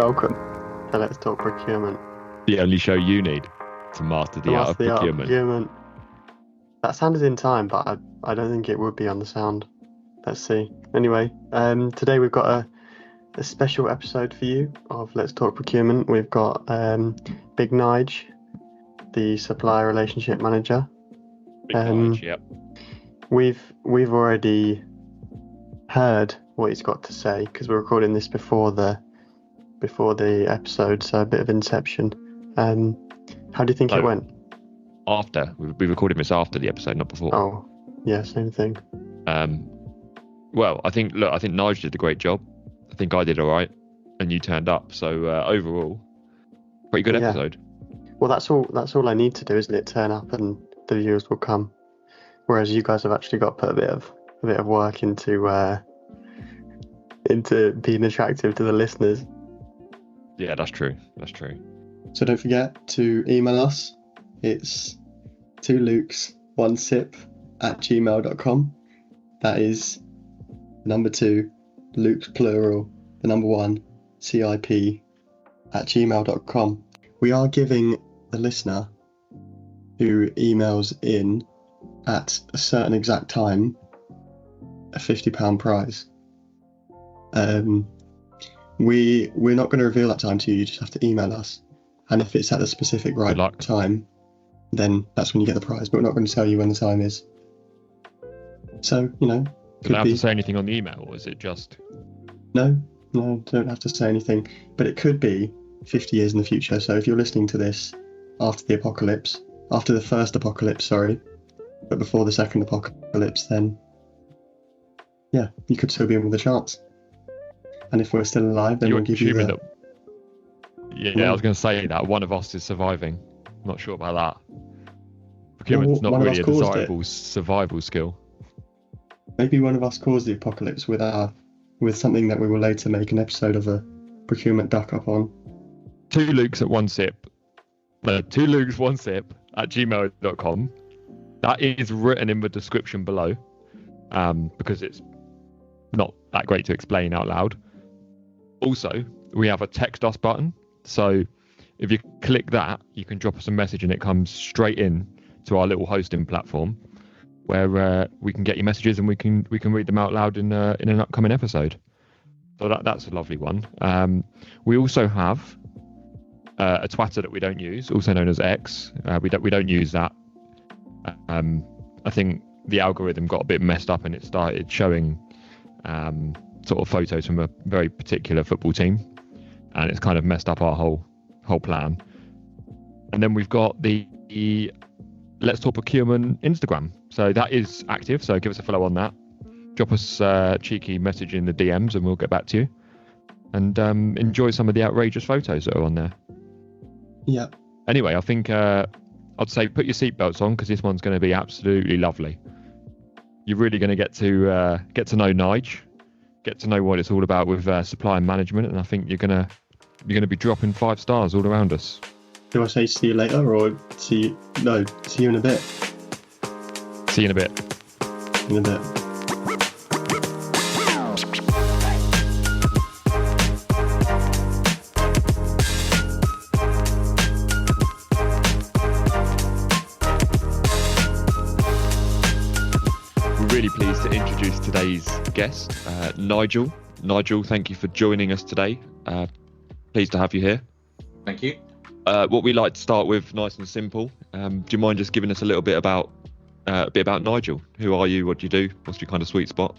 Welcome to Let's Talk Procurement. The only show you need to master the art of procurement. That sounded in time, but I don't think it would be on the sound. Let's see. Anyway, today we've got a special episode for you of Let's Talk Procurement. We've got Big Nige, the supplier relationship manager. Big Nige, yep. We've already heard what he's got to say because we're recording this before the episode, so a bit of inception. How do you think it went? After we recorded this after the episode, not before. Oh, yeah, same thing. Well, I think Nige did a great job. I think I did all right, and you turned up. So overall, pretty good episode. Well, that's all I need to do, isn't it? Turn up, and the viewers will come. Whereas you guys have actually got to put a bit of work into being attractive to the listeners. Yeah, that's true. So don't forget to email us. It's 2lukes1sip@gmail.com. That is number 2, Luke's plural, the number 1, CIP@gmail.com. We are giving the listener who emails in at a certain exact time a £50 prize. We're not going to reveal that time to you. You just have to email us, and if it's at the specific right time, then that's when you get the prize. But we're not going to tell you when the time is. So do I have to say anything on the email, or is it just? No, don't have to say anything. But it could be 50 years in the future. So if you're listening to this after the first apocalypse, but before the second apocalypse, then yeah, you could still be in with a chance. And if we're still alive, then we'll give you the... I was going to say that one of us is surviving. I'm not sure about that. Procurement's not really a desirable survival skill. Maybe one of us caused the apocalypse with something that we will later make an episode of a procurement duck up on. 2lukes1sip@gmail.com. That is written in the description below, because it's not that great to explain out loud. Also, we have a text us button, so if you click that, you can drop us a message and it comes straight in to our little hosting platform, where we can get your messages and we can read them out loud in an upcoming episode. So that's a lovely one. We also have a Twitter that we don't use, also known as X. We don't use that. I think the algorithm got a bit messed up and it started showing sort of photos from a very particular football team, and it's kind of messed up our whole plan. And then we've got the Let's Talk Procurement Instagram, so that is active, so give us a follow on that. Drop us a cheeky message in the DMs and we'll get back to you, and enjoy some of the outrageous photos that are on there. Yeah. Anyway, I think I'd say put your seatbelts on, because this one's going to be absolutely lovely. You're really going to get to know Nige, get to know what it's all about with supply and management, and I think you're going to be dropping 5 stars all around us. Do I say see you later, or see you in a bit? See you in a bit. In a bit. Really pleased to introduce today's guest, Nigel. Nigel, thank you for joining us today. Pleased to have you here. Thank you. What we like to start with, nice and simple. Do you mind just giving us a little bit about Nigel? Who are you? What do you do? What's your kind of sweet spot?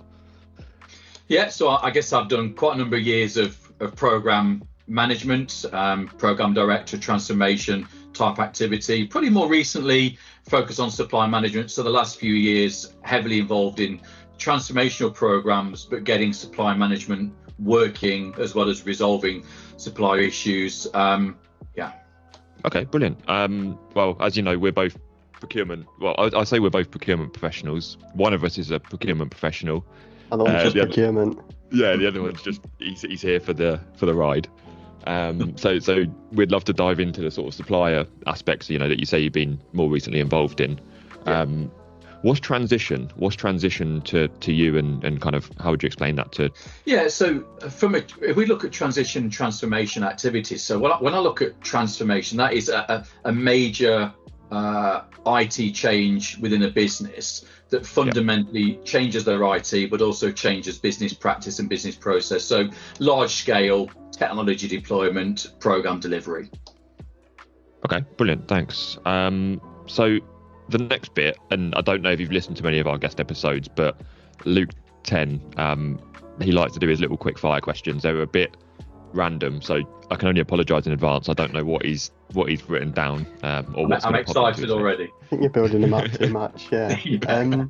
Yeah, so I guess I've done quite a number of years of program management, program director, transformation type activity. Pretty more recently focused on supply management. So the last few years heavily involved in transformational programs, but getting supply management working as well as resolving supply issues. Okay, brilliant. Well, as you know, we're both procurement. Well, I say we're both procurement professionals. One of us is a procurement professional. And I'm just procurement. The other one's just he's here for the ride. So we'd love to dive into the sort of supplier aspects, that you say you've been more recently involved in. What's transition? What's transition to you, and kind of how would you explain that to? Yeah, so if we look at transition and transformation activities, so when I look at transformation, that is a major IT change within a business that fundamentally changes their IT, but also changes business practice and business process. So large scale technology deployment, program delivery. Okay, brilliant, thanks. So the next bit, and I don't know if you've listened to many of our guest episodes, but Luke 10, he likes to do his little quick fire questions. They were a bit random, so I can only apologise in advance. I don't know what he's written down. Or what's I'm excited already. I think you're building them up too much. Yeah. Yeah.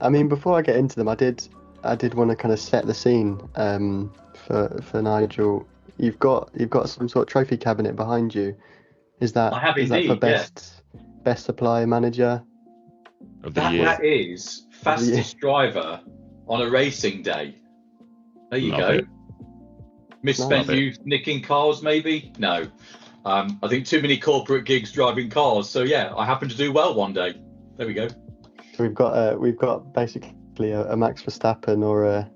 I mean, before I get into them, I did want to kind of set the scene for Nigel. You've got some sort of trophy cabinet behind you. Is that I have is that indeed, for best supplier manager? of the year. That is fastest driver on a racing day. There you Love go. it. Misspent Love it. youth nicking cars, maybe? No. I think too many corporate gigs driving cars. So yeah, I happened to do well one day. There we go. So we've got basically a Max Verstappen or a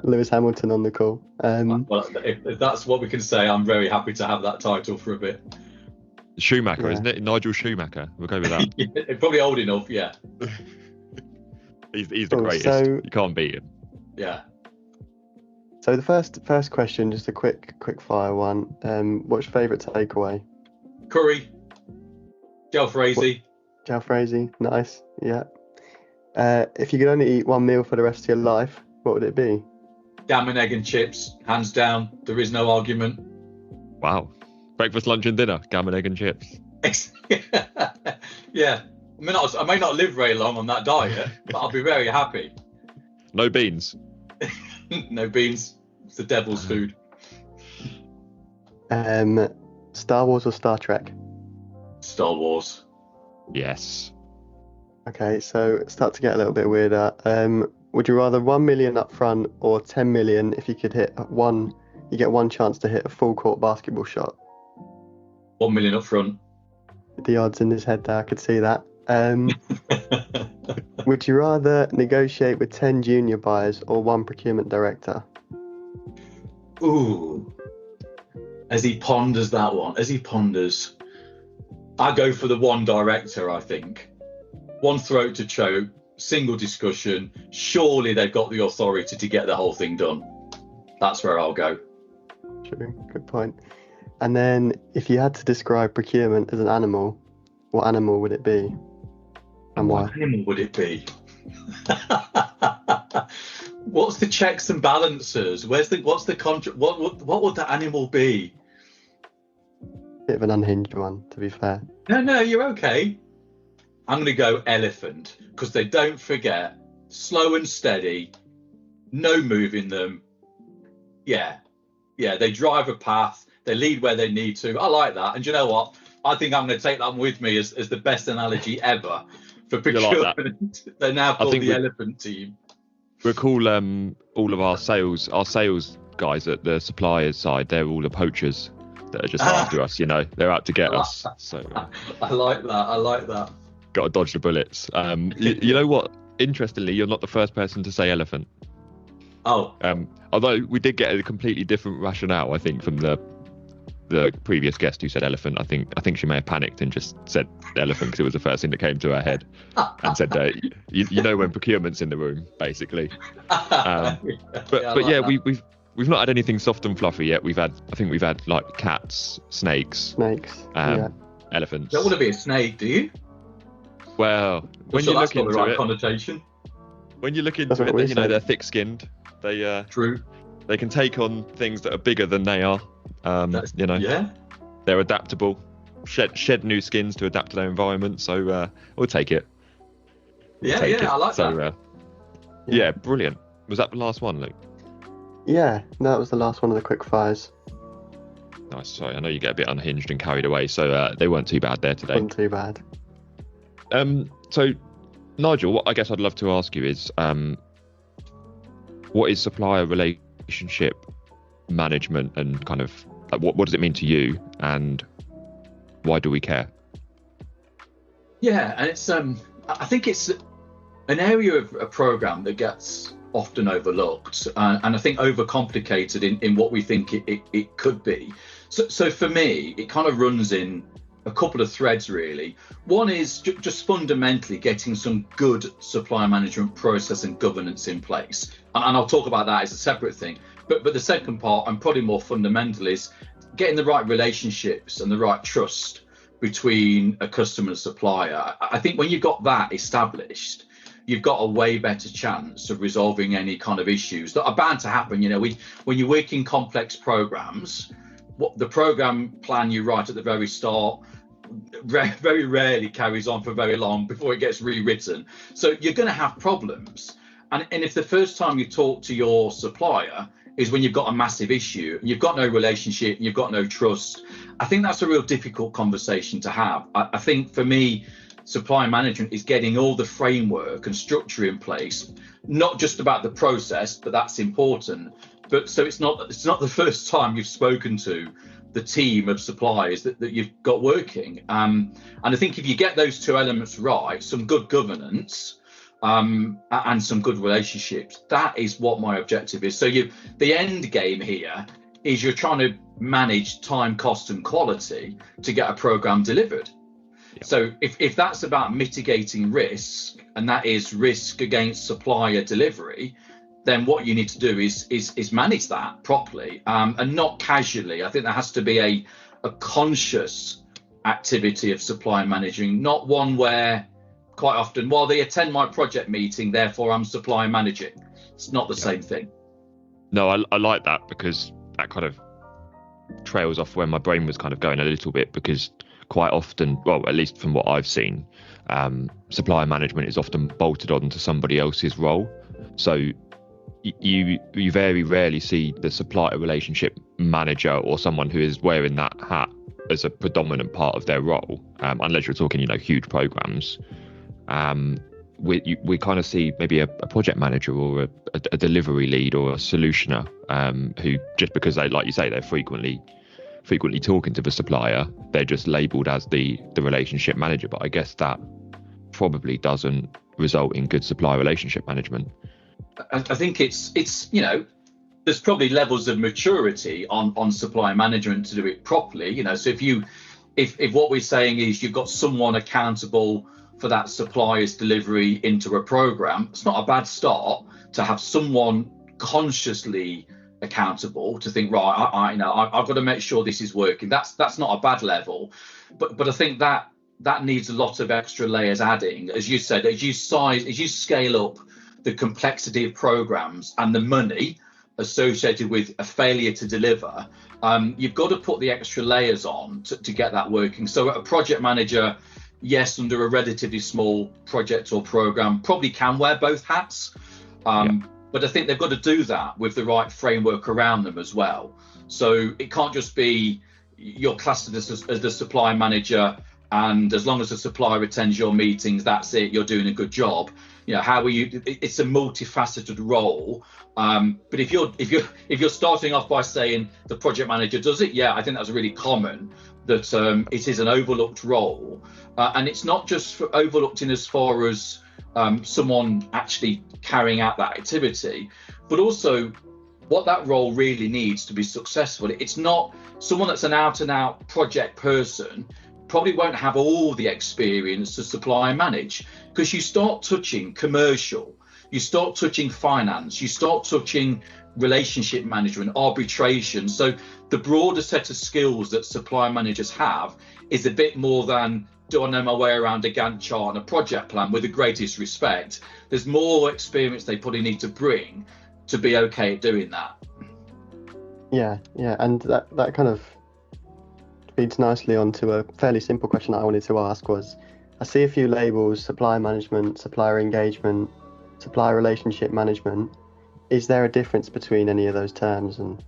Lewis Hamilton on the call. Well, if that's what we can say, I'm very happy to have that title for a bit. Schumacher, Yeah. isn't it? Nigel Schumacher. We'll go with that. Yeah, probably old enough, yeah. He's the Cool, greatest. so- You can't beat him. Yeah. So the first question, just a quick fire one. What's your favourite takeaway? Curry, Jalfrezi. Jalfrezi, nice. Yeah. If you could only eat one meal for the rest of your life, what would it be? Gammon, egg and chips, hands down. There is no argument. Wow. Breakfast, lunch, and dinner. Gammon, egg, and chips. Yeah. I may not live very long on that diet, but I'll be very happy. No beans. No beans. It's the devil's food. Star Wars or Star Trek? Star Wars. Yes. Okay, so start to get a little bit weirder. Would you rather 1 million up front or 10 million if you could you get one chance to hit a full court basketball shot? 1 million up front. The odds in his head there, I could see that. Would you rather negotiate with 10 junior buyers or one procurement director? Ooh. As he ponders that one, I go for the one director, I think. One throat to choke, single discussion. Surely they've got the authority to get the whole thing done. That's where I'll go. True, good point. And then if you had to describe procurement as an animal, what animal would it be? And why? What animal would it be? What's the checks and balances? What's the contract? What would that animal be? Bit of an unhinged one, to be fair. No, you're okay. I'm going to go elephant because they don't forget. Slow and steady, no moving them. Yeah, they drive a path. They lead where they need to. I like that. And you know what? I think I'm going to take that with me as the best analogy ever for procurement. They're now called the elephant team. We'll call all of our sales guys at the suppliers side. They're all the poachers that are just after us. They're out to get us. So I like that. got to dodge the bullets. You know what? Interestingly, you're not the first person to say elephant. Oh. Although we did get a completely different rationale, I think, from the previous guest who said elephant. I think she may have panicked and just said elephant because it was the first thing that came to her head, and said you know when procurement's in the room, basically. But we've not had anything soft and fluffy yet. I think we've had like cats, snakes, Yeah. elephants. You don't want to be a snake, do you? Well, when you look into it, connotation. when you look That's into what it, we they're said. thick-skinned. They True. they can take on things that are bigger than they are. Yeah. They're adaptable. Shed new skins to adapt to their environment. So we'll take it. Yeah, Take it. I like So, that. yeah, brilliant. Was that the last one, Luke? Yeah, that was the last one of the quick fires. Nice. Sorry, I know you get a bit unhinged and carried away, so they weren't too bad there today. Wasn't too bad. So, Nigel, what I guess I'd love to ask you is, what is supplier relationship management, and kind of what does it mean to you, and why do we care? Yeah, and it's I think it's an area of a program that gets often overlooked and I think overcomplicated in what we think it could be. So for me, it kind of runs in a couple of threads really. One is just fundamentally getting some good supply management process and governance in place, and I'll talk about that as a separate thing. But the second part, and probably more fundamental, is getting the right relationships and the right trust between a customer and supplier. I think when you've got that established, you've got a way better chance of resolving any kind of issues that are bound to happen. You know, when you work in complex programs, what the program plan you write at the very start very rarely carries on for very long before it gets rewritten. So you're going to have problems. And if the first time you talk to your supplier is when you've got a massive issue and you've got no relationship and you've got no trust, I think that's a real difficult conversation to have. I think for me, supply management is getting all the framework and structure in place, not just about the process, but that's important. But so it's not the first time you've spoken to the team of suppliers that you've got working. And I think if you get those two elements right, some good governance and some good relationships, that is what my objective is. So the end game here is you're trying to manage time, cost and quality to get a program delivered. Yeah. So if that's about mitigating risk, and that is risk against supplier delivery, then what you need to do is manage that properly and not casually. I think there has to be a conscious activity of supply managing, not one where quite often, well, they attend my project meeting, therefore I'm supply managing. It's not the same thing. No, I like that, because that kind of trails off where my brain was kind of going a little bit, because quite often, well, at least from what I've seen, supply management is often bolted on to somebody else's role. So you very rarely see the supplier relationship manager or someone who is wearing that hat as a predominant part of their role, unless you're talking, huge programs. We kind of see maybe a project manager or a delivery lead or a solutioner who, just because they, like you say, they're frequently talking to the supplier, they're just labelled as the relationship manager. But I guess that probably doesn't result in good supplier relationship management. I think it's there's probably levels of maturity on supply management to do it properly. So if what we're saying is you've got someone accountable for that supplier's delivery into a program, it's not a bad start to have someone consciously accountable to think, right, I've got to make sure this is working. That's not a bad level, but I think that needs a lot of extra layers adding, as you said, as you scale up the complexity of programs and the money associated with a failure to deliver. You've got to put the extra layers on to get that working. So a project manager, yes, under a relatively small project or program, probably can wear both hats. But I think they've got to do that with the right framework around them as well. So it can't just be you're classed as the supply manager, and as long as the supplier attends your meetings, that's it, you're doing a good job. How are you? It's a multifaceted role. But if you're starting off by saying the project manager does it, I think that's really common. That it is an overlooked role, and it's not just overlooked in as far as someone actually carrying out that activity, but also what that role really needs to be successful. It's not someone that's an out-and-out project person probably won't have all the experience to supply and manage, because you start touching commercial, you start touching finance, you start touching relationship management, arbitration. So the broader set of skills that supply managers have is a bit more than, do I know my way around a Gantt chart and a project plan? With the greatest respect, there's more experience they probably need to bring to be okay at doing that. Yeah, and that kind of feeds nicely onto a fairly simple question that I wanted to ask was, I see a few labels: supplier management, supplier engagement, supplier relationship management. Is there a difference between any of those terms, and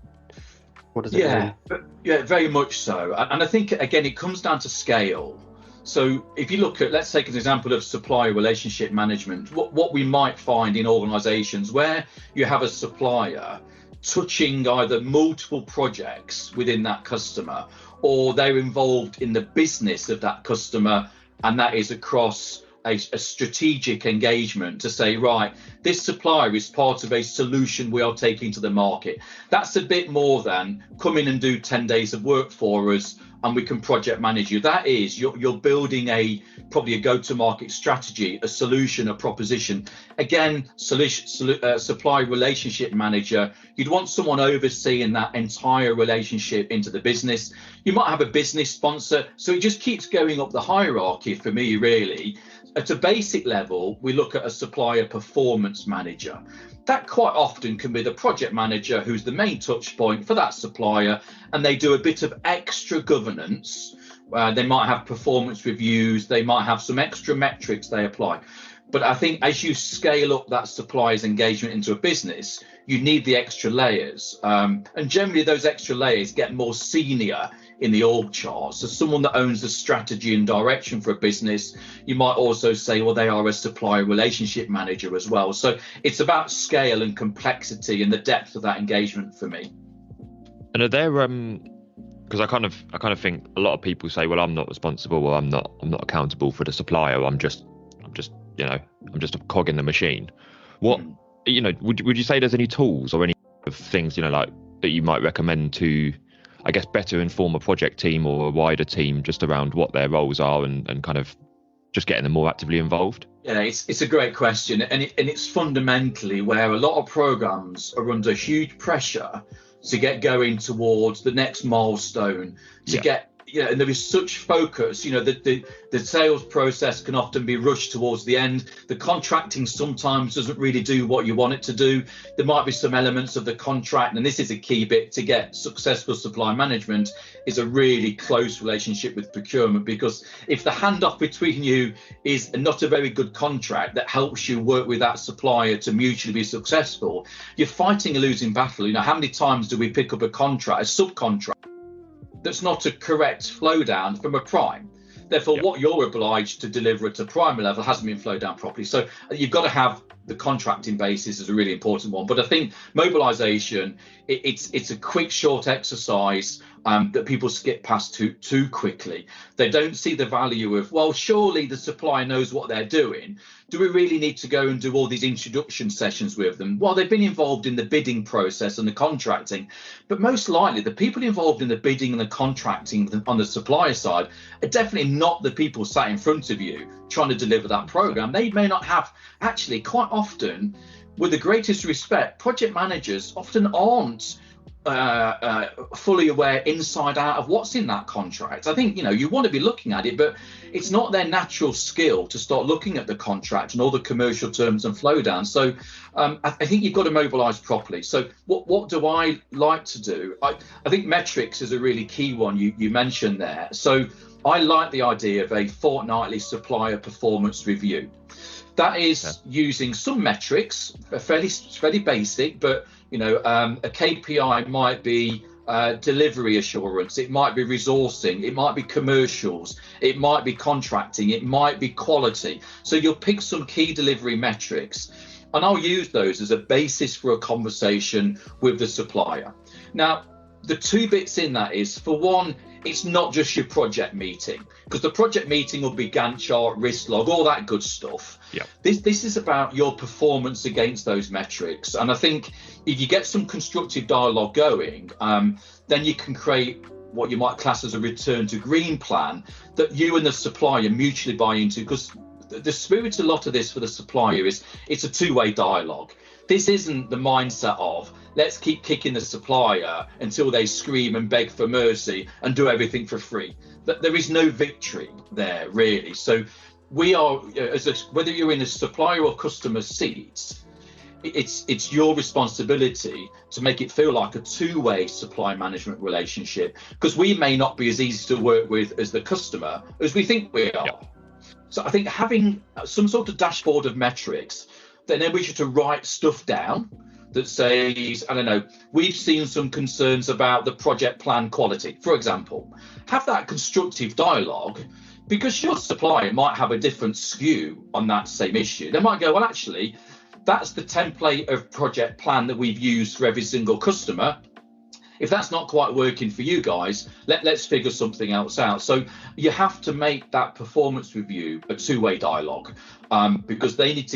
what does it mean? Yeah, very much so. And I think, again, it comes down to scale. So if you look at, let's take an example of supplier relationship management, what we might find in organizations where you have a supplier touching either multiple projects within that customer, or they're involved in the business of that customer, and that is across a strategic engagement to say, right, this supplier is part of a solution we are taking to the market. That's a bit more than come in and do 10 days of work for us and we can project manage you. That is, you're building probably a go-to-market strategy, a solution, a proposition. Again, supply relationship manager, you'd want someone overseeing that entire relationship into the business. You might have a business sponsor. So it just keeps going up the hierarchy for me, really. At a basic level, we look at a supplier performance manager. That quite often can be the project manager who's the main touch point for that supplier, and they do a bit of extra governance. They might have performance reviews, they might have some extra metrics they apply. But I think as you scale up that supplier's engagement into a business, you need the extra layers. And generally those extra layers get more senior in the org chart. So someone that owns the strategy and direction for a business, you might also say, well, they are a supplier relationship manager as well. So it's about scale and complexity and the depth of that engagement for me. And are there because I kind of think a lot of people say, well, I'm not responsible, or I'm not accountable for the supplier. I'm just a cog in the machine. What would you say there's any tools or any of things like that you might recommend to, I guess, better inform a project team or a wider team just around what their roles are and kind of just getting them more actively involved? Yeah, it's a great question, and it's fundamentally where a lot of programs are under huge pressure to get going towards the next milestone, to get, and there is such focus, the sales process can often be rushed towards the end. The contracting sometimes doesn't really do what you want it to do. There might be some elements of the contract, and this is a key bit to get successful supply management, is a really close relationship with procurement, because if the handoff between you is not a very good contract that helps you work with that supplier to mutually be successful, you're fighting a losing battle. How many times do we pick up a subcontract that's not a correct flow down from a prime? Therefore, what you're obliged to deliver at a prime level hasn't been flowed down properly. So you've got to have the contracting basis is a really important one. But I think mobilization, it's a quick, short exercise that people skip past too quickly. They don't see the value of, well, surely the supplier knows what they're doing. Do we really need to go and do all these introduction sessions with them? Well, they've been involved in the bidding process and the contracting, but most likely the people involved in the bidding and the contracting on the supplier side are definitely not the people sat in front of you trying to deliver that program. They may not have, actually, quite often, with the greatest respect, project managers often aren't fully aware inside out of what's in that contract. I think you want to be looking at it, but it's not their natural skill to start looking at the contract and all the commercial terms and flow down. So I think you've got to mobilize properly. So what do I like to do? I think metrics is a really key one you mentioned there. So I like the idea of a fortnightly supplier performance review. That is using some metrics, fairly basic, but a KPI might be delivery assurance, it might be resourcing, it might be commercials, it might be contracting, it might be quality. So you'll pick some key delivery metrics, and I'll use those as a basis for a conversation with the supplier. Now, the two bits in that is, for one, it's not just your project meeting, because the project meeting will be Gantt chart, risk log, all that good stuff. Yeah. This is about your performance against those metrics. And I think if you get some constructive dialogue going, then you can create what you might class as a return to green plan that you and the supplier mutually buy into, because the spirit a lot of this for the supplier is it's a two-way dialogue. This isn't the mindset of let's keep kicking the supplier until they scream and beg for mercy and do everything for free. There is no victory there, really. So we are, whether you're in a supplier or customer seats, it's your responsibility to make it feel like a two-way supply management relationship, because we may not be as easy to work with as the customer as we think we are. Yep. So I think having some sort of dashboard of metrics that enables you to write stuff down that says, I don't know, we've seen some concerns about the project plan quality, for example. Have that constructive dialogue, because your supplier might have a different skew on that same issue. They might go, well, actually, that's the template of project plan that we've used for every single customer. If that's not quite working for you guys, let's figure something else out. So you have to make that performance review a two-way dialogue, because they need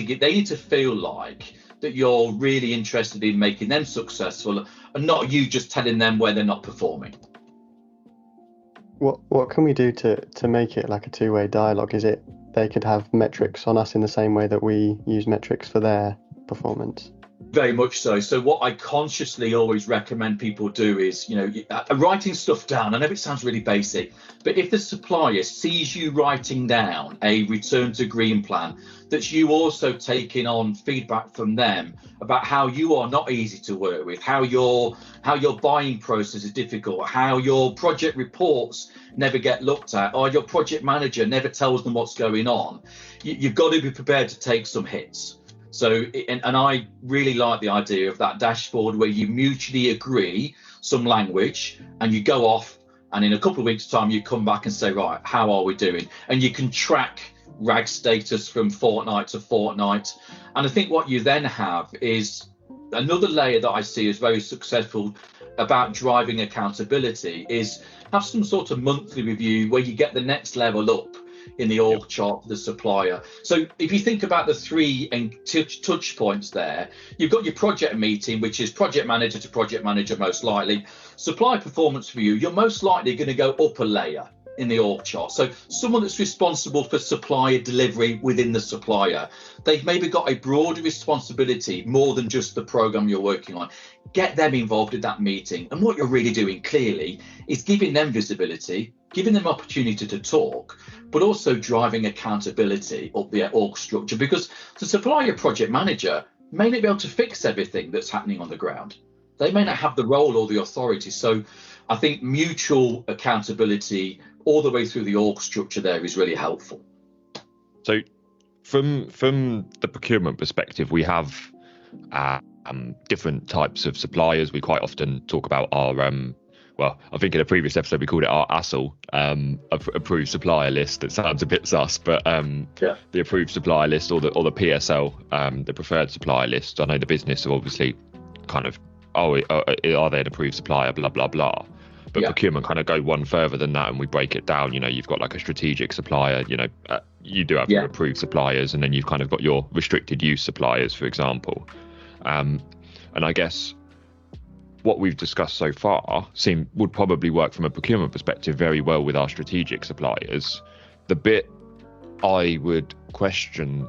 to feel like that you're really interested in making them successful, and not you just telling them where they're not performing. What can we do to make it like a two-way dialogue? Is it they could have metrics on us in the same way that we use metrics for their performance? Very much so. So what I consciously always recommend people do is, writing stuff down. I know it sounds really basic, but if the supplier sees you writing down a return to green plan, that's you also taking on feedback from them about how you are not easy to work with, how your buying process is difficult, how your project reports never get looked at, or your project manager never tells them what's going on. You've got to be prepared to take some hits. So, and I really like the idea of that dashboard where you mutually agree some language and you go off, and in a couple of weeks' time, you come back and say, right, how are we doing? And you can track RAG status from fortnight to fortnight. And I think what you then have is another layer that I see as very successful about driving accountability is have some sort of monthly review where you get the next level up in the org chart for the supplier. So if you think about the three touch points there, you've got your project meeting, which is project manager to project manager most likely. Supply performance review, you're most likely going to go up a layer in the org chart. So someone that's responsible for supplier delivery within the supplier. They've maybe got a broader responsibility more than just the program you're working on. Get them involved in that meeting. And what you're really doing clearly is giving them visibility, giving them opportunity to talk, but also driving accountability up the org structure, because the supplier project manager may not be able to fix everything that's happening on the ground. They may not have the role or the authority. So I think mutual accountability all the way through the org structure there is really helpful. So from the procurement perspective, we have different types of suppliers. We quite often talk about our well, I think in a previous episode we called it our ASL, approved supplier list. It sounds a bit sus, but the approved supplier list, or the PSL, the preferred supplier list. I know the business are obviously kind of, are they an approved supplier, blah blah blah. But procurement kind of go one further than that, and we break it down. You've got like a strategic supplier. You do have your approved suppliers, and then you've kind of got your restricted use suppliers, for example. And I guess what we've discussed so far would probably work from a procurement perspective very well with our strategic suppliers. The bit I would question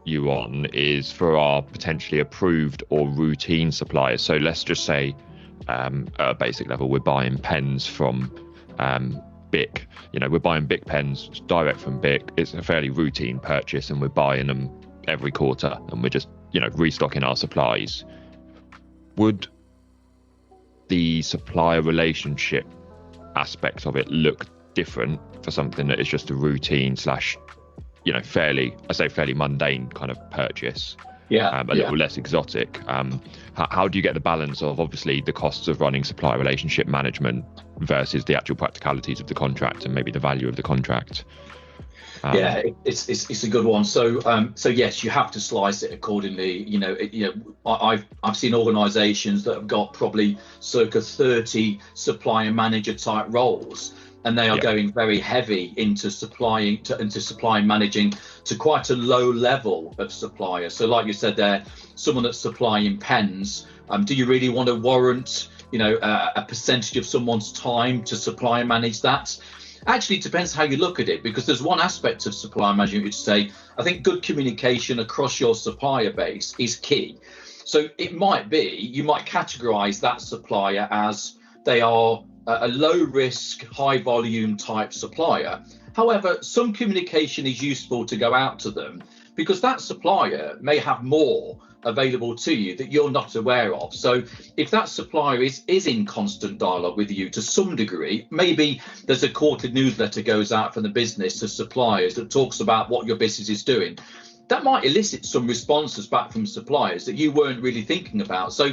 you on is for our potentially approved or routine suppliers. So let's just say at a basic level, we're buying pens from BIC. We're buying BIC pens direct from BIC. It's a fairly routine purchase, and we're buying them every quarter, and we're just restocking our supplies. Would the supplier relationship aspect of it look different for something that is just a routine / fairly mundane kind of purchase? A little less exotic. How do you get the balance of obviously the costs of running supplier relationship management versus the actual practicalities of the contract and maybe the value of the contract? It's a good one. So yes, you have to slice it accordingly. I've seen organisations that have got probably circa 30 supplier manager type roles, and they are going very heavy into supply managing to quite a low level of supplier. So like you said there, someone that's supplying pens, do you really want to warrant a percentage of someone's time to supply manage that? Actually, it depends how you look at it, because there's one aspect of supplier management which say, I think good communication across your supplier base is key. So it might be, you might categorize that supplier as they are a low risk, high volume type supplier. However, some communication is useful to go out to them, because that supplier may have more available to you that you're not aware of. So if that supplier is in constant dialogue with you to some degree, maybe there's a quarterly newsletter goes out from the business to suppliers that talks about what your business is doing, that might elicit some responses back from suppliers that you weren't really thinking about. So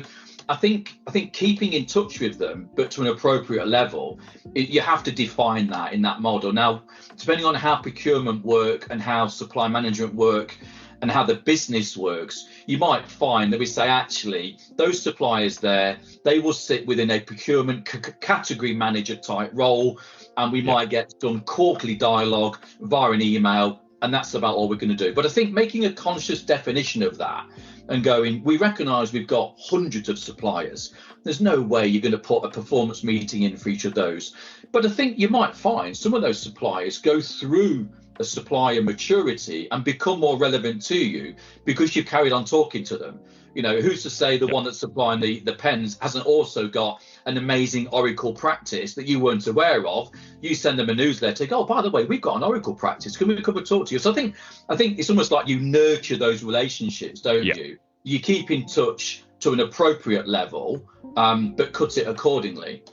I think keeping in touch with them, but to an appropriate level, you have to define that in that model. Now, depending on how procurement work and how supply management work, and how the business works, you might find that we say, actually, those suppliers there, they will sit within a procurement category manager type role, and we might get some quarterly dialogue via an email, and that's about all we're going to do. But I think making a conscious definition of that and going, we recognise we've got hundreds of suppliers. There's no way you're going to put a performance meeting in for each of those. But I think you might find some of those suppliers go through a supplier maturity and become more relevant to you because you've carried on talking to them. You know, who's to say the one that's supplying the pens hasn't also got an amazing Oracle practice that you weren't aware of? You send them a newsletter, go, oh, by the way, we've got an Oracle practice. Can we come and talk to you? So I think it's almost like you nurture those relationships, don't you? You keep in touch to an appropriate level, but cut it accordingly.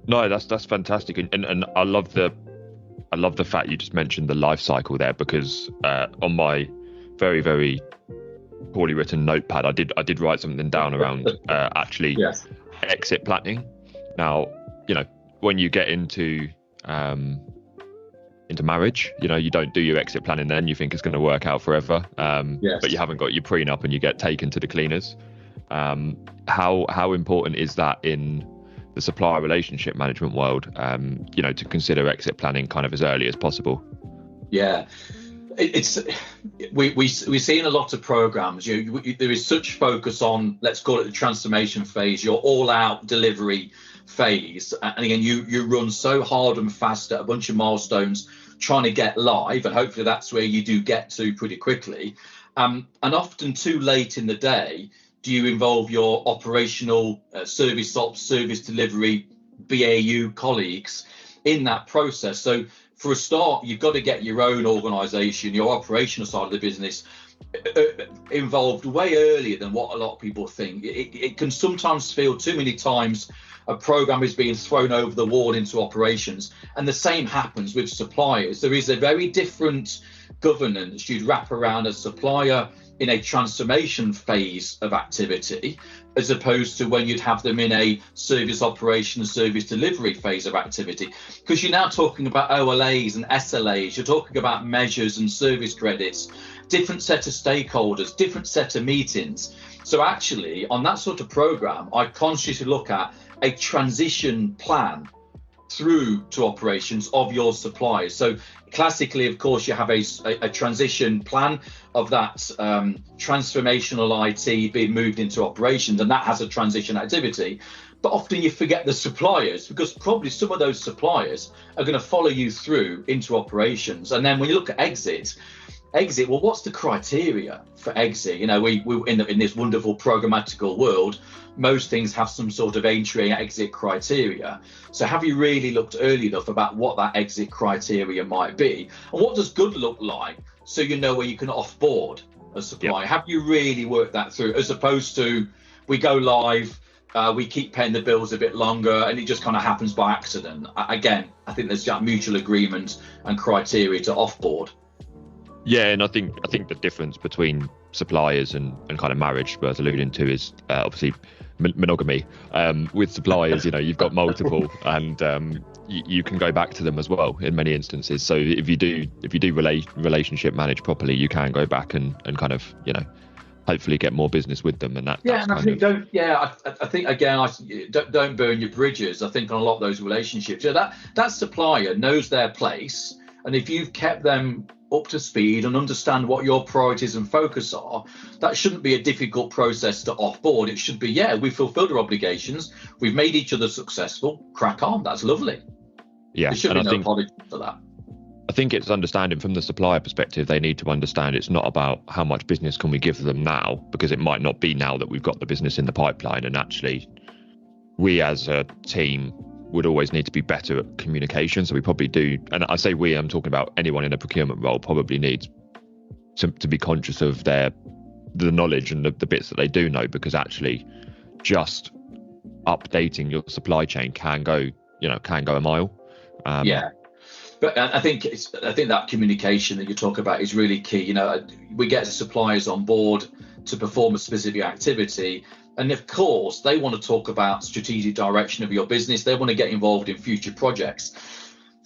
No, that's fantastic, and I love the fact you just mentioned the life cycle there, because on my very, very poorly written notepad, I did write something down around exit planning. Now, you know, when you get into marriage, you know, you don't do your exit planning then. You think it's going to work out forever, but you haven't got your prenup and you get taken to the cleaners. How important is that in the supplier relationship management world, you know, to consider exit planning kind of as early as possible? Yeah, we're seeing a lot of programs. There is such focus on, let's call it the transformation phase, your all-out delivery phase, and again, you run so hard and fast at a bunch of milestones trying to get live, and hopefully that's where you do get to pretty quickly, and often too late in the day do you involve your operational service ops, service delivery, BAU colleagues in that process. So for a start, you've got to get your own organisation, your operational side of the business involved way earlier than what a lot of people think. It can sometimes feel too many times a program is being thrown over the wall into operations, and the same happens with suppliers. There is a very different governance you'd wrap around a supplier in a transformation phase of activity, as opposed to when you'd have them in a service operation, service delivery phase of activity. Because you're now talking about OLAs and SLAs, you're talking about measures and service credits, different set of stakeholders, different set of meetings. So actually, on that sort of program, I consciously look at a transition plan through to operations of your suppliers. So classically, of course, you have a transition plan of that transformational IT being moved into operations, and that has a transition activity. But often you forget the suppliers, because probably some of those suppliers are going to follow you through into operations. And then when you look at exit, well, what's the criteria for exit? You know, we in this wonderful programmatical world, most things have some sort of entry and exit criteria. So have you really looked early enough about what that exit criteria might be? And what does good look like, so you know where you can offboard a supplier? Have you really worked that through, as opposed to we go live, we keep paying the bills a bit longer, and it just kind of happens by accident? Again, I think there's that mutual agreement and criteria to offboard. Yeah, and I think the difference between suppliers and kind of marriage, as alluding to, is obviously monogamy. With suppliers, you know, you've got multiple, and you can go back to them as well in many instances. So if you do relationship manage properly, you can go back and kind of, you know, hopefully get more business with them. And that I think don't burn your bridges. I think on a lot of those relationships, that supplier knows their place, and if you've kept them up to speed and understand what your priorities and focus are, that shouldn't be a difficult process to offboard. It should be, we fulfilled our obligations, we've made each other successful, crack on, that's lovely. Yeah, there should be no apology for that. I think it's understanding from the supplier perspective, they need to understand it's not about how much business can we give them now, because it might not be now that we've got the business in the pipeline, and actually we as a team would always need to be better at communication. So we probably do, and I say we, I'm talking about anyone in a procurement role, probably needs to be conscious of the knowledge and the bits that they do know, because actually just updating your supply chain can go a mile. But I think that communication that you talk about is really key. You know, we get suppliers on board to perform a specific activity, and of course they want to talk about strategic direction of your business. They want to get involved in future projects.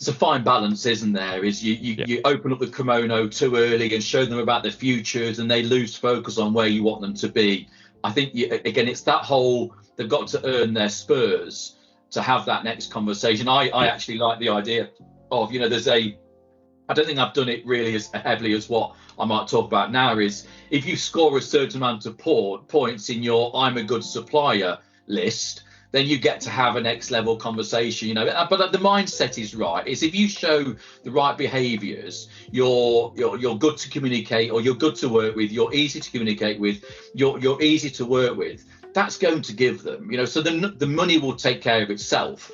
there's a fine balance, isn't there? Is you open up the kimono too early and show them about the futures, and they lose focus on where you want them to be. I think again, it's that whole, they've got to earn their spurs to have that next conversation. I actually like the idea of, I don't think I've done it really as heavily as what I might talk about now, is if you score a certain amount of points in your I'm a good supplier list, then you get to have a next level conversation, but the mindset is right. It's if you show the right behaviors, you're good to communicate, or you're good to work with, you're easy to communicate with, you're easy to work with, that's going to give them, so the money will take care of itself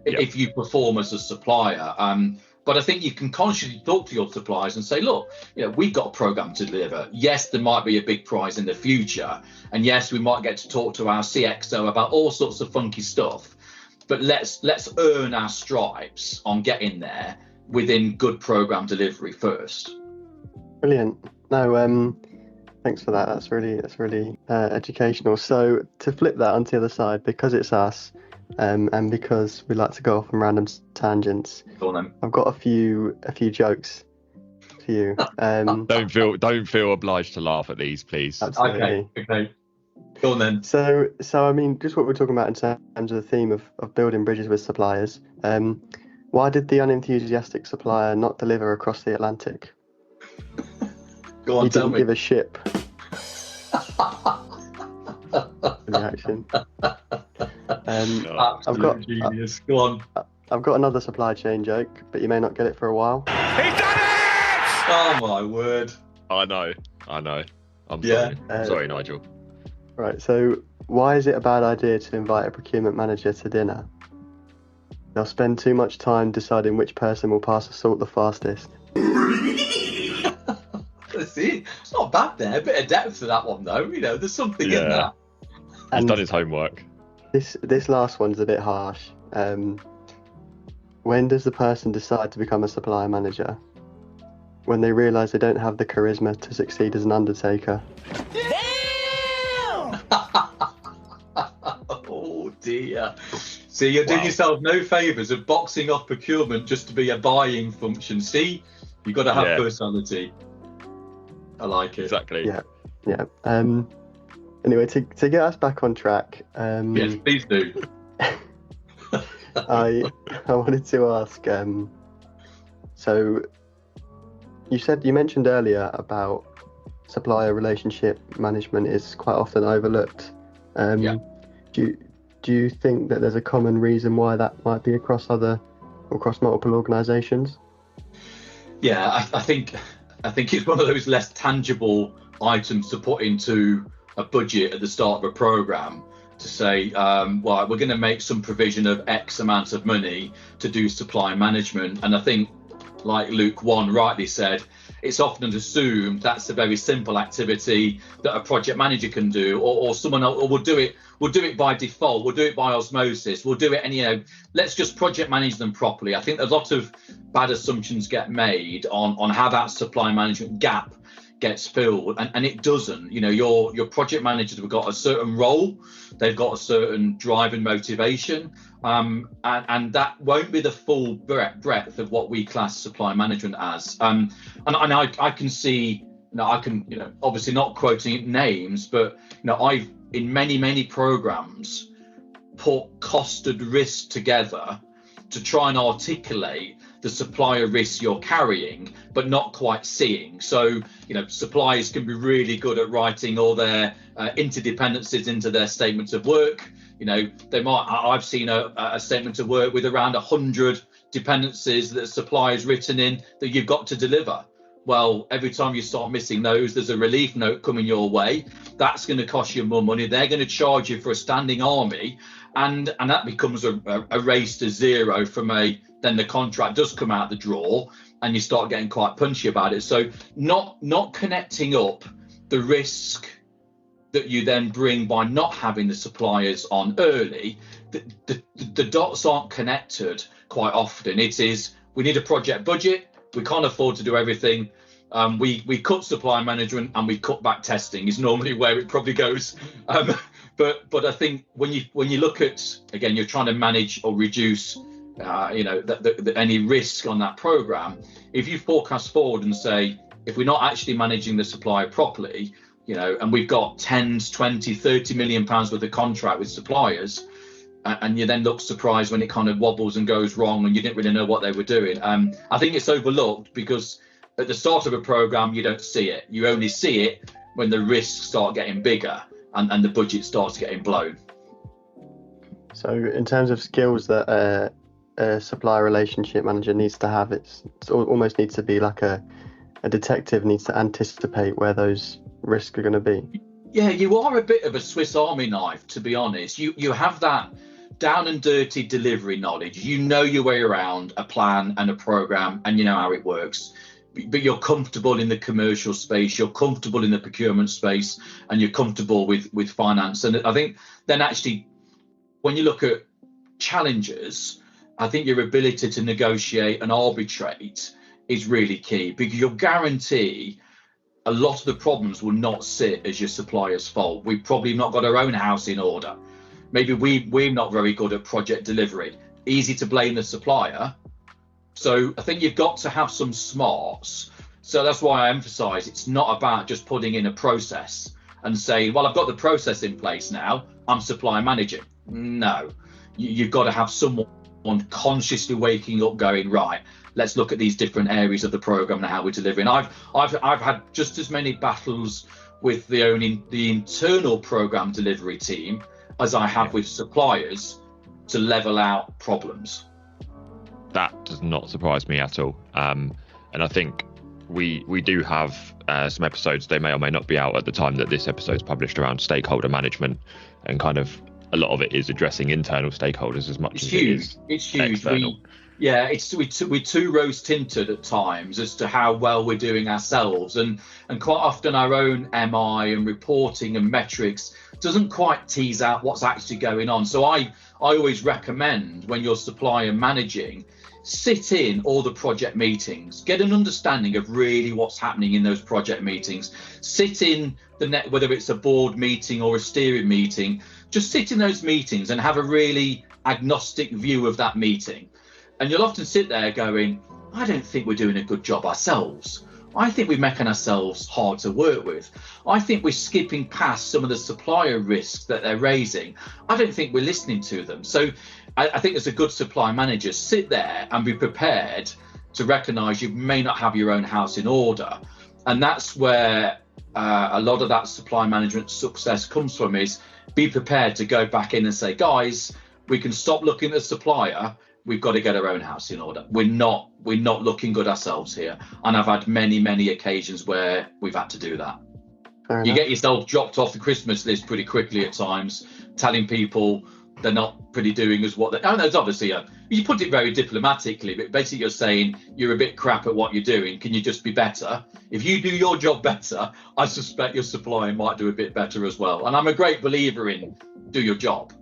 if you perform as a supplier. But I think you can consciously talk to your suppliers and say, look, we've got a program to deliver. Yes, there might be a big prize in the future. And yes, we might get to talk to our CXO about all sorts of funky stuff. But let's earn our stripes on getting there within good program delivery first. Brilliant. No, thanks for that. That's really educational. So to flip that onto the other side, because it's us, and because we like to go off on random tangents, I've got a few Oh. jokes for you. Don't feel obliged to laugh at these, please. Absolutely. Okay. Go on then. So I mean, just what we're talking about in terms of the theme of building bridges with suppliers. Why did the unenthusiastic supplier not deliver across the Atlantic? Go on, he tell didn't me. give a ship. Reaction. Absolute genius. Go on. I've got another supply chain joke, but you may not get it for a while. He's done it! Oh my word. I know. I'm Yeah. sorry. I'm sorry, Nigel. Right, so why is it a bad idea to invite a procurement manager to dinner? They'll spend too much time deciding which person will pass the salt the fastest. See, it's not bad there. A bit of depth to that one, though. There's something in that. He's And done his homework. this last one's a bit harsh. When does the person decide to become a supplier manager? When they realise they don't have the charisma to succeed as an undertaker. Oh dear. See, you're doing yourself no favours of boxing off procurement just to be a buying function. See, you've got to have personality. I like it. Exactly. Yeah. Anyway, to get us back on track. Yes, please do. I wanted to ask. So, you mentioned earlier about supplier relationship management is quite often overlooked. Do you think that there's a common reason why that might be across multiple organisations? Yeah, I think it's one of those less tangible items to put into a budget at the start of a programme, to say, well, we're going to make some provision of X amount of money to do supply management. And I think, like Luke 1 rightly said, it's often assumed that's a very simple activity that a project manager can do, or someone else, or we'll do it by default, we'll do it by osmosis, we'll do it, and let's just project manage them properly. I think a lot of bad assumptions get made on how that supply management gap gets filled, and it doesn't. Your project managers have got a certain role, they've got a certain drive and motivation, and that won't be the full breadth of what we class supply management as. And I can see, obviously not quoting names, but I've in many programs put costed risk together to try and articulate the supplier risks you're carrying, but not quite seeing. So, suppliers can be really good at writing all their interdependencies into their statements of work. I've seen a statement of work with around 100 dependencies that suppliers written in that you've got to deliver. Well, every time you start missing those, there's a relief note coming your way. That's going to cost you more money. They're going to charge you for a standing army, and that becomes a race to zero then the contract does come out the drawer, and you start getting quite punchy about it. So not connecting up the risk that you then bring by not having the suppliers on early, the dots aren't connected quite often. It is, we need a project budget, we can't afford to do everything, we cut supply management and we cut back testing is normally where it probably goes. But I think when you look at, again, you're trying to manage or reduce any risk on that program. If you forecast forward and say, if we're not actually managing the supply properly, and we've got 10, 20, 30 million pounds worth of contract with suppliers, and you then look surprised when it kind of wobbles and goes wrong and you didn't really know what they were doing. I think it's overlooked because at the start of a program, you don't see it. You only see it when the risks start getting bigger and the budget starts getting blown. So in terms of skills that a supplier relationship manager needs to have, it almost needs to be like a detective needs to anticipate where those risks are going to be. Yeah, you are a bit of a Swiss Army knife, to be honest. You have that down and dirty delivery knowledge. You know your way around a plan and a program, and you know how it works. But you're comfortable in the commercial space, you're comfortable in the procurement space, and you're comfortable with finance. And I think then actually, when you look at challenges, I think your ability to negotiate and arbitrate is really key, because you'll guarantee a lot of the problems will not sit as your supplier's fault. We've probably not got our own house in order. Maybe we're not very good at project delivery. Easy to blame the supplier. So I think you've got to have some smarts. So that's why I emphasize it's not about just putting in a process and saying, well, I've got the process in place now, I'm supply managing. No, you've got to have someone consciously waking up going, right, let's look at these different areas of the program and how we're delivering. I've had just as many battles with the internal program delivery team as I have with suppliers to level out problems. That does not surprise me at all. And I think we do have some episodes, they may or may not be out at the time that this episode is published, around stakeholder management, and kind of a lot of it is addressing internal stakeholders as much as it is external. We're too rose tinted at times as to how well we're doing ourselves, and quite often our own MI and reporting and metrics doesn't quite tease out what's actually going on. So I always recommend, when you're supplier managing, sit in all the project meetings, get an understanding of really what's happening in those project meetings. Sit in whether it's a board meeting or a steering meeting, just sit in those meetings and have a really agnostic view of that meeting. And you'll often sit there going, I don't think we're doing a good job ourselves. I think we're making ourselves hard to work with. I think we're skipping past some of the supplier risks that they're raising. I don't think we're listening to them. So I think as a good supply manager, sit there and be prepared to recognise you may not have your own house in order. And that's where a lot of that supply management success comes from, is be prepared to go back in and say, guys, we can stop looking at the supplier. We've got to get our own house in order. We're not looking good ourselves here. And I've had many occasions where we've had to do that. You get yourself dropped off the Christmas list pretty quickly at times, telling people they're not pretty doing as what they... Oh, there's obviously you put it very diplomatically, but basically you're saying you're a bit crap at what you're doing. Can you just be better? If you do your job better, I suspect your supplier might do a bit better as well. And I'm a great believer in do your job.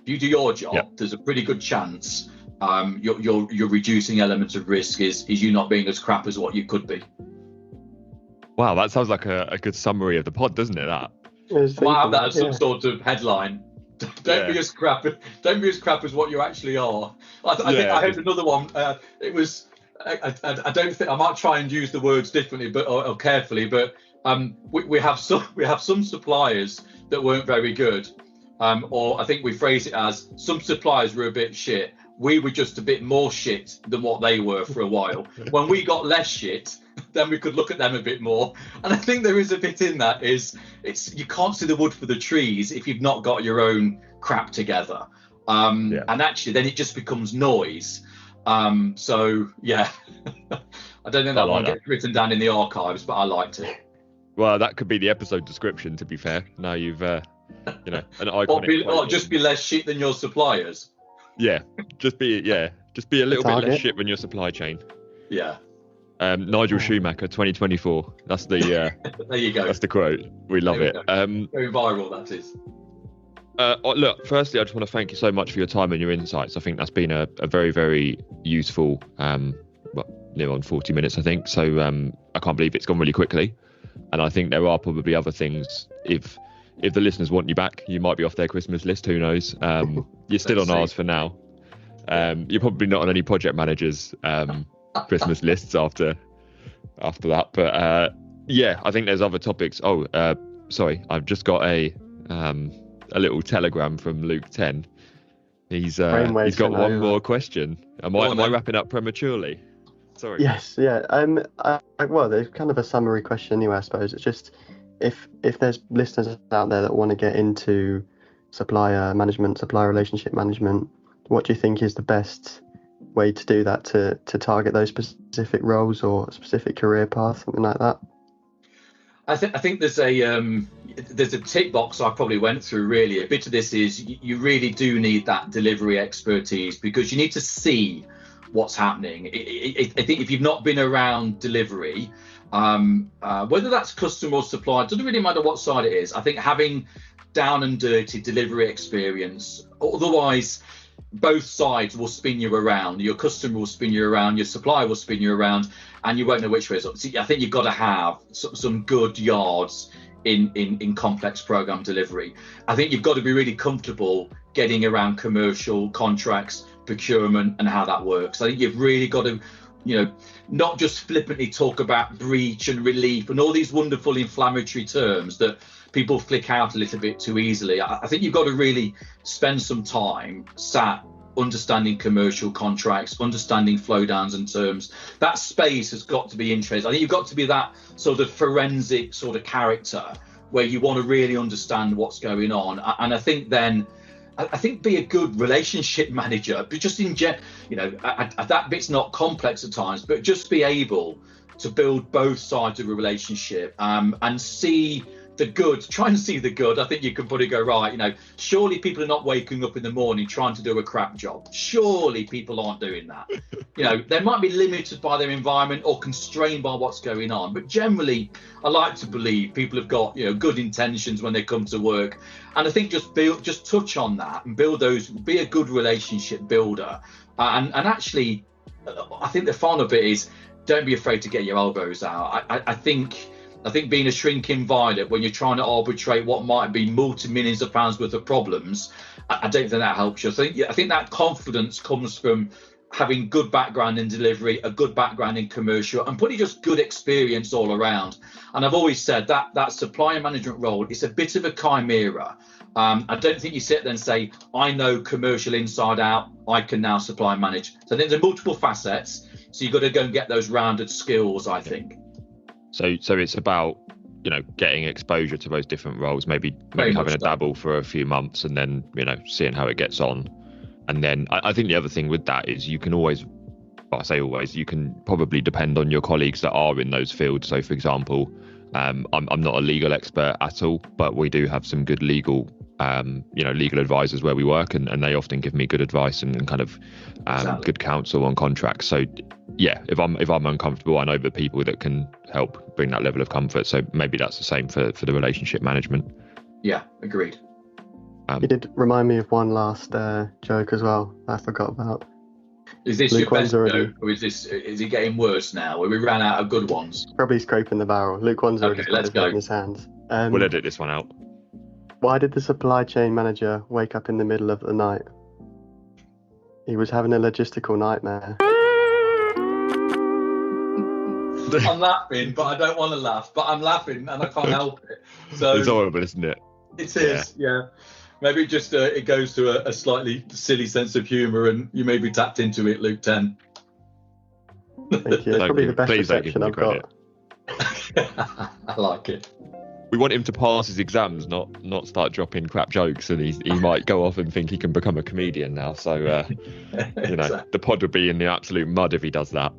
If you do your job, There's a pretty good chance you're reducing elements of risk is you not being as crap as what you could be. Wow, that sounds like a good summary of the pod, doesn't it? That I might have that as some sort of headline. Don't be as crap. Don't be as crap as what you actually are. I think I heard another one. It was. I don't think I might try and use the words differently, but or carefully. But we have some suppliers that weren't very good, or I think we phrase it as some suppliers were a bit shit. We were just a bit more shit than what they were for a while. When we got less shit, then we could look at them a bit more. And I think there is a bit in that it's you can't see the wood for the trees if you've not got your own crap together. And actually then it just becomes noise. So yeah, I don't think that one gets written down in the archives, but I liked it. Well, that could be the episode description, to be fair. Now you've, an iconic. Or just be less shit than your suppliers. Yeah, just be a little bit less shit than your supply chain. Yeah. Nigel Schumacher, 2024. That's the. There you go. That's the quote. We love it. Very viral, that is. Look, firstly, I just want to thank you so much for your time and your insights. I think that's been a very, very useful. Near on 40 minutes, I think. So I can't believe it's gone really quickly. And I think there are probably other things. If the listeners want you back, you might be off their Christmas list. Who knows? You're still on ours for now. You're probably not on any project managers' Christmas lists after that. But yeah, I think there's other topics. Oh, sorry, I've just got a little telegram from Luke 10. He's got one more question. Am I wrapping up prematurely? Sorry. Yes, yeah. Well, there's kind of a summary question anyway, I suppose. It's just if there's listeners out there that want to get into supplier management, supplier relationship management, what do you think is the best way to do that, to target those specific roles or a specific career path, something like that? I think there's a tick box I probably went through. Really, a bit of this is you really do need that delivery expertise, because you need to see what's happening. I think if you've not been around delivery, whether that's customer or supplier, it doesn't really matter what side it is. I think having down and dirty delivery experience, otherwise both sides will spin you around. Your customer will spin you around, your supplier will spin you around, and you won't know which way is up. So I think you've got to have some good yards in complex program delivery. I think you've got to be really comfortable getting around commercial contracts, procurement, and how that works. I think you've really got to, not just flippantly talk about breach and relief and all these wonderful inflammatory terms that people flick out a little bit too easily. I think you've got to really spend some time sat understanding commercial contracts, understanding flow downs and terms. That space has got to be interesting. I think you've got to be that sort of forensic sort of character where you want to really understand what's going on. And I think then, be a good relationship manager, but just in general, that bit's not complex at times, but just be able to build both sides of a relationship, and see the good, try and see the good. I think you can put it, go, right, surely people are not waking up in the morning trying to do a crap job. Surely people aren't doing that. They might be limited by their environment or constrained by what's going on. But generally, I like to believe people have got, good intentions when they come to work. And I think just touch on that and build those, be a good relationship builder. And actually, I think the final bit is don't be afraid to get your elbows out. I think being a shrinking violet when you're trying to arbitrate what might be multi-millions of pounds worth of problems, I don't think that helps you. I think that confidence comes from having good background in delivery, a good background in commercial, and pretty just good experience all around. And I've always said that supplier management role is a bit of a chimera. I don't think you sit there and say, I know commercial inside out, I can now supply and manage. So I think there are multiple facets. So you've got to go and get those rounded skills, I think. So it's about, getting exposure to those different roles, maybe having a dabble for a few months and then, seeing how it gets on. And then I think the other thing with that is you can always, well, I say always, you can probably depend on your colleagues that are in those fields. So for example, I'm not a legal expert at all, but we do have some good legal advisors where we work, and they often give me good advice and kind of good counsel on contracts. So yeah, if I'm uncomfortable, I know the people that can help bring that level of comfort. So maybe that's the same for the relationship management. Yeah, agreed. You did remind me of one last joke as well I forgot about. Is this Luke your best joke, or is it getting worse now? We ran out of good ones. Probably scraping the barrel. Luke one's already got his head in his hands. We'll edit this one out. Why did the supply chain manager wake up in the middle of the night? He was having a logistical nightmare. I'm laughing, but I don't want to laugh. But I'm laughing and I can't help it. So it's horrible, isn't it? It is, yeah. Maybe just it goes to a slightly silly sense of humour, and you maybe tapped into it, Luke 10. Thank you. It's probably the best reception I've got. I like it. We want him to pass his exams, not start dropping crap jokes, and he might go off and think he can become a comedian now. So, Exactly. The pod would be in the absolute mud if he does that.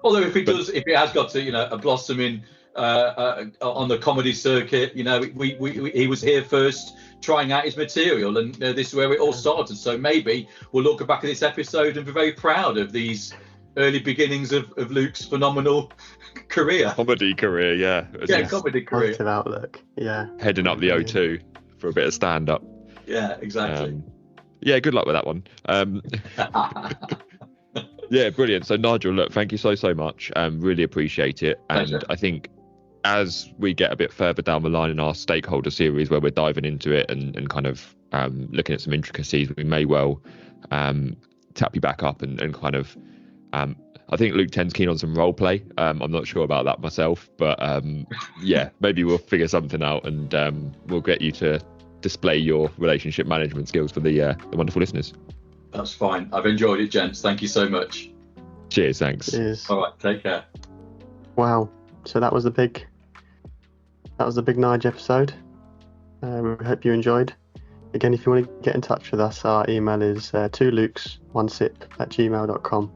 Although if he has got to, a blossoming on the comedy circuit, he was here first trying out his material, and this is where it all started. So maybe we'll look back at this episode and be very proud of these early beginnings of Luke's phenomenal career. Comedy career, yeah. Comedy career. Positive outlook, yeah. Heading up the O2 for a bit of stand-up. Yeah, exactly. Yeah, good luck with that one. Yeah, brilliant. So Nigel, look, thank you so much. Really appreciate it. And Pleasure. I think as we get a bit further down the line in our stakeholder series where we're diving into it and kind of looking at some intricacies, we may well tap you back up and kind of. I think Luke 10's keen on some role play. I'm not sure about that myself, but yeah, maybe we'll figure something out and we'll get you to display your relationship management skills for the wonderful listeners. That's fine. I've enjoyed it, gents. Thank you so much. Cheers, thanks. Cheers. All right, take care. Wow. So that was the big Nige episode. We hope you enjoyed. Again, if you want to get in touch with us, our email is 2lukes1sip@gmail.com.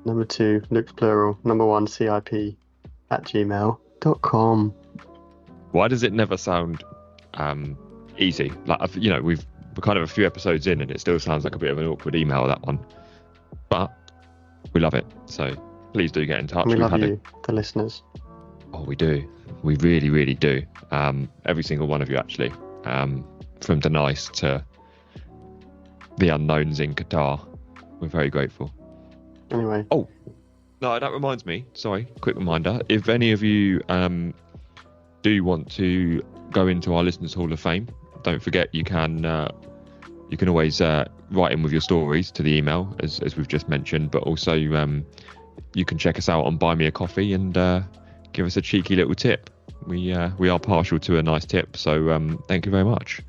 Number 2, Lukes plural, number 1, CIP@gmail.com. Why does it never sound easy? Like, you know, we're kind of a few episodes in and it still sounds like a bit of an awkward email, that one. But we love it. So please do get in touch. We love you, the listeners. Oh, we do. We really, really do. Every single one of you, actually. From Denise to the unknowns in Qatar. We're very grateful. Anyway. Oh, no, that reminds me. Sorry, quick reminder. If any of you do want to go into our Listeners Hall of Fame, don't forget you can always write in with your stories to the email, as we've just mentioned, but also you can check us out on Buy Me a Coffee and give us a cheeky little tip. We are partial to a nice tip, so thank you very much.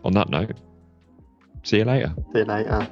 On that note, see you later. See you later.